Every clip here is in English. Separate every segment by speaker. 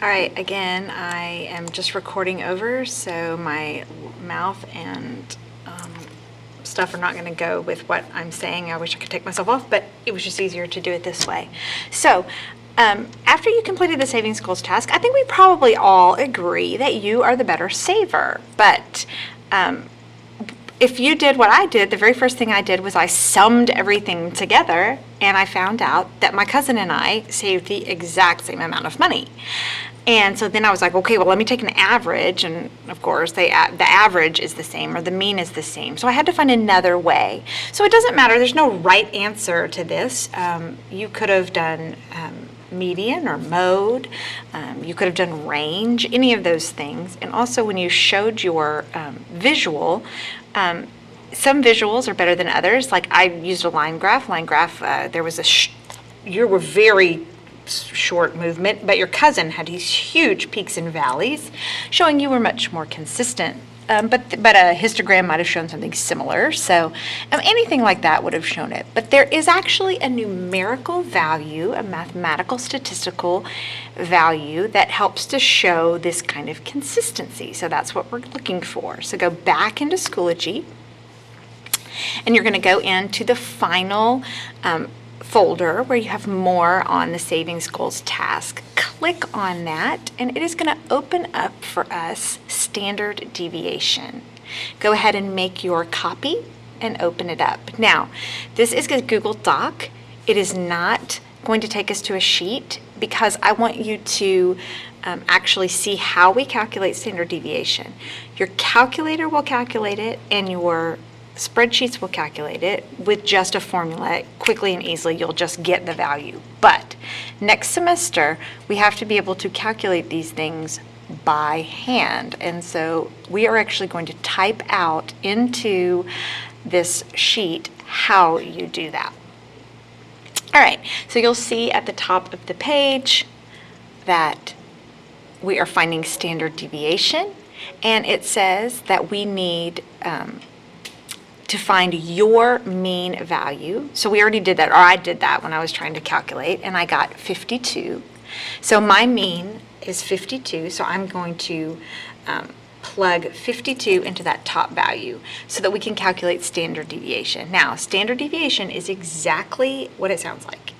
Speaker 1: All right, again, I am just recording over, so my mouth and stuff are not going to go with what I'm saying. I wish I could take myself off, but it was just easier to do it this way. So, after you completed the savings goals task, I think we probably all agree that you are the better saver. But if you did what I did, the very first thing I did was I summed everything together, and I found out that my cousin and I saved the exact same amount of money. And so then I was like, okay, well, let me take an average. And of course, the average is the same, or the mean is the same. So I had to find another way. So it doesn't matter. There's no right answer to this. You could have done median or mode. You could have done range, any of those things. And also when you showed your visual, some visuals are better than others. Like I used a line graph. There was you were very short movement, but your cousin had these huge peaks and valleys, showing you were much more consistent. But a histogram might have shown something similar. So anything like that would have shown it. But there is actually a numerical value, a mathematical statistical value that helps to show this kind of consistency. So that's what we're looking for. So go back into Schoology, and you're going to go into the final folder where you have more on the savings goals task. Click on that, and it is going to open up for us standard deviation. Go ahead and make your copy and open it up. Now, this is a Google Doc. It is not going to take us to a sheet because I want you to actually see how we calculate standard deviation. Your calculator will calculate it, and your spreadsheets will calculate it with just a formula. Quickly and easily, you'll just get the value. But next semester, we have to be able to calculate these things by hand. And so we are actually going to type out into this sheet how you do that. All right, so you'll see at the top of the page that we are finding standard deviation, and it says that we need to find your mean value. So we already did that, or I did that when I was trying to calculate, and I got 52. So my mean is 52, so I'm going to plug 52 into that top value so that we can calculate standard deviation. Now, standard deviation is exactly what it sounds like.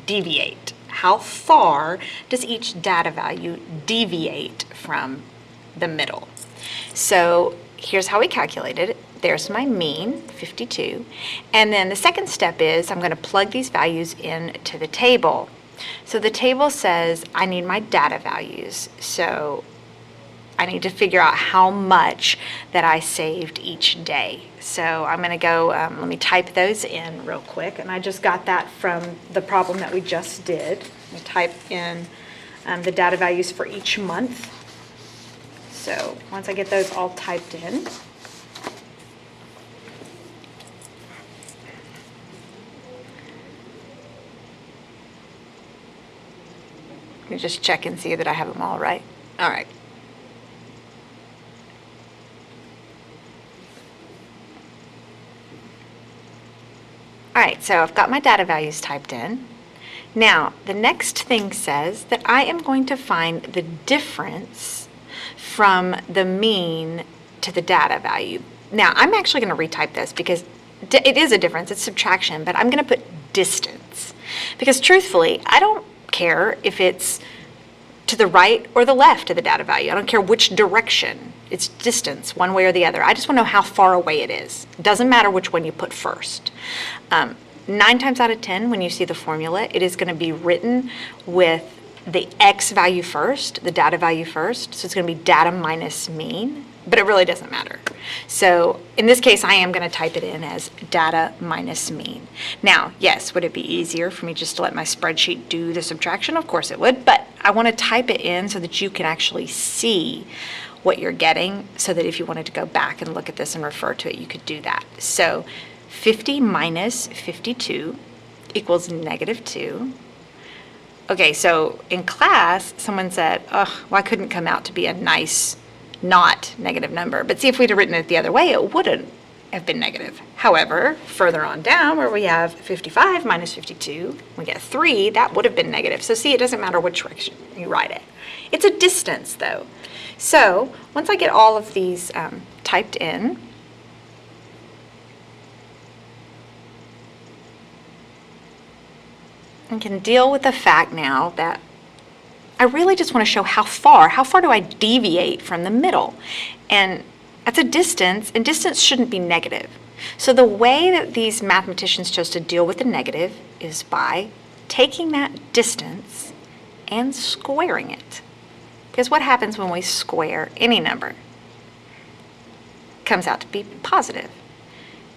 Speaker 1: Deviate. How far does each data value deviate from the middle? So here's how we calculated it. There's my mean, 52. And then the second step is I'm going to plug these values into the table. So the table says I need my data values. So I need to figure out how much that I saved each day. So I'm going to go, let me type those in real quick. And I just got that from the problem that we just did. I type in the data values for each month. So once I get those all typed in, let me just check and see that I have them all right. All right. All right, so I've got my data values typed in. Now, the next thing says that I am going to find the difference from the mean to the data value. Now, I'm actually going to retype this because it is a difference, it's subtraction, but I'm going to put distance. Because truthfully, I don't care if it's to the right or the left of the data value. I don't care which direction. It's distance, one way or the other. I just want to know how far away it is. It doesn't matter which one you put first. 9 times out of 10, when you see the formula, it is going to be written with the x value first, the data value first. So it's going to be data minus mean, but it really doesn't matter. So in this case, I am going to type it in as data minus mean. Now, yes, would it be easier for me just to let my spreadsheet do the subtraction? Of course it would, but I want to type it in so that you can actually see what you're getting, so that if you wanted to go back and look at this and refer to it, you could do that. So 50 minus 52 equals -2. Okay, so in class, someone said, oh, well, I couldn't come out to be a nice, not negative number. But see, if we'd have written it the other way, it wouldn't have been negative. However, further on down where we have 55 minus 52, we get 3, that would have been negative. So see, it doesn't matter which direction you write it. It's a distance though. So once I get all of these typed in, I can deal with the fact now that I really just want to show how far do I deviate from the middle? And that's a distance, and distance shouldn't be negative. So the way that these mathematicians chose to deal with the negative is by taking that distance and squaring it. Because what happens when we square any number? It comes out to be positive.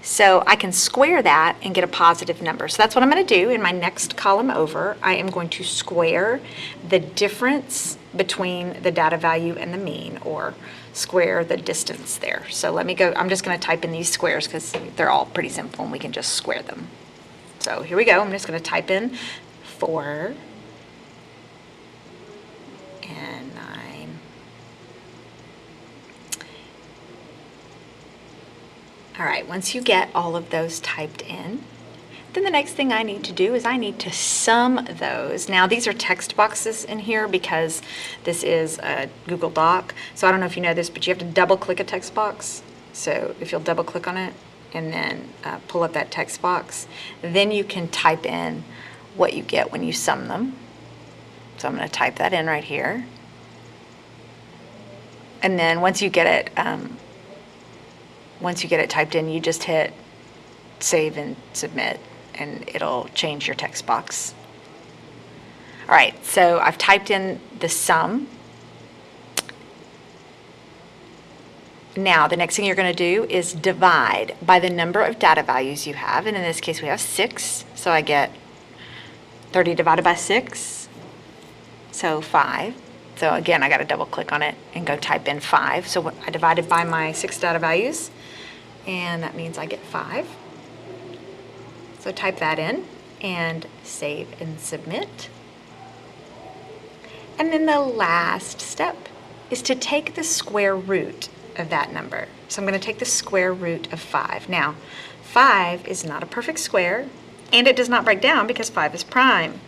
Speaker 1: So I can square that and get a positive number. So that's what I'm going to do in my next column over. I am going to square the difference between the data value and the mean, or square the distance there. So let me go, I'm just going to type in these squares because they're all pretty simple and we can just square them. So here we go. I'm just going to type in 4 and 9. All right, once you get all of those typed in, then the next thing I need to do is I need to sum those. Now these are text boxes in here because this is a Google Doc. So I don't know if you know this, but you have to double click a text box. So if you'll double click on it and then pull up that text box, then you can type in what you get when you sum them. So I'm going to type that in right here. And then once you get it typed in, you just hit save and submit, and it'll change your text box. All right, so I've typed in the sum. Now, the next thing you're going to do is divide by the number of data values you have, and in this case we have 6, so I get 30 divided by 6, so 5. So again, I got to double click on it and go type in 5. So I divided by my 6 data values, and that means I get 5. So type that in and save and submit. And then the last step is to take the square root of that number. So I'm going to take the square root of 5. Now, 5 is not a perfect square, and it does not break down because 5 is prime.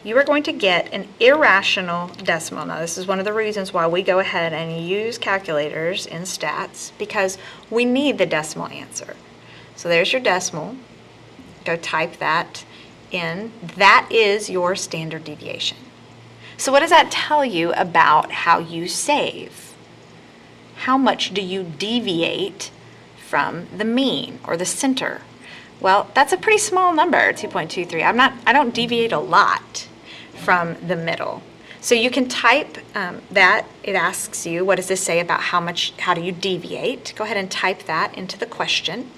Speaker 1: You are going to get an irrational decimal. Now, this is one of the reasons why we go ahead and use calculators in stats, because we need the decimal answer. So there's your decimal. Go type that in. That is your standard deviation. So what does that tell you about how you save? How much do you deviate from the mean or the center? Well, that's a pretty small number, 2.23. I don't deviate a lot from the middle. So you can type that. It asks you, what does this say about how do you deviate? Go ahead and type that into the question.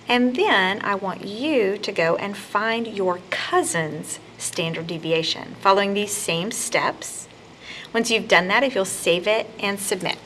Speaker 1: And then I want you to go and find your cousin's standard deviation, following these same steps. Once you've done that, if you'll save it and submit.